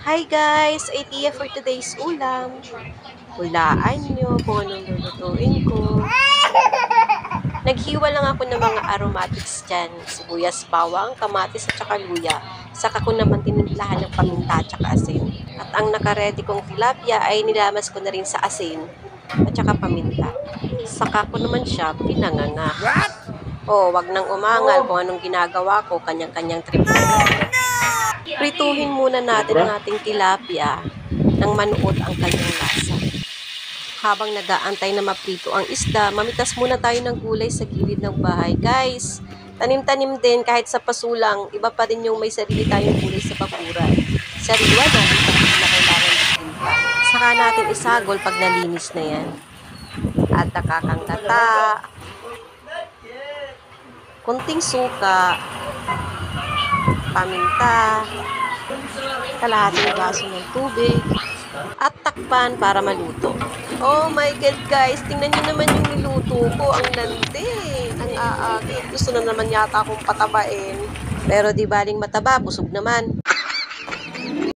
Hi guys! Idea for today's ulam. Hulaan nyo kung anong lulutuin ko. Naghiwa lang ako ng mga aromatics dyan. Sibuyas, bawang, kamatis at saka luya. Saka ko naman tinimplahan ng paminta at saka asin. At ang nakaredy kong tilapia ay nilamas ko na rin sa asin at saka paminta. Saka ko naman siya pinanganga. Oh, wag nang umangal kung anong ginagawa ko, kanyang-kanyang trip na. Prituhin muna natin ang ating tilapia nang manuot ang kanyang lasa. Habang nag-aantay na maprito ang isda, mamitas muna tayo ng gulay sa gilid ng bahay. Guys, tanim-tanim din kahit sa pasulang, iba pa rin yung may sarili tayong gulay sa bakuran. Sariwa na, hindi pa na kailangan itinta. Saka natin isagol pag nalinis na yan. At nakakangkata, kunting suka, paminta, kalahating baso ng tubig, at takpan para maluto. Oh my God guys, tingnan nyo naman yung niluto ko. Ang landi, ang aagit. Gusto na naman yata akong patabain. Pero di baling mataba, busog naman.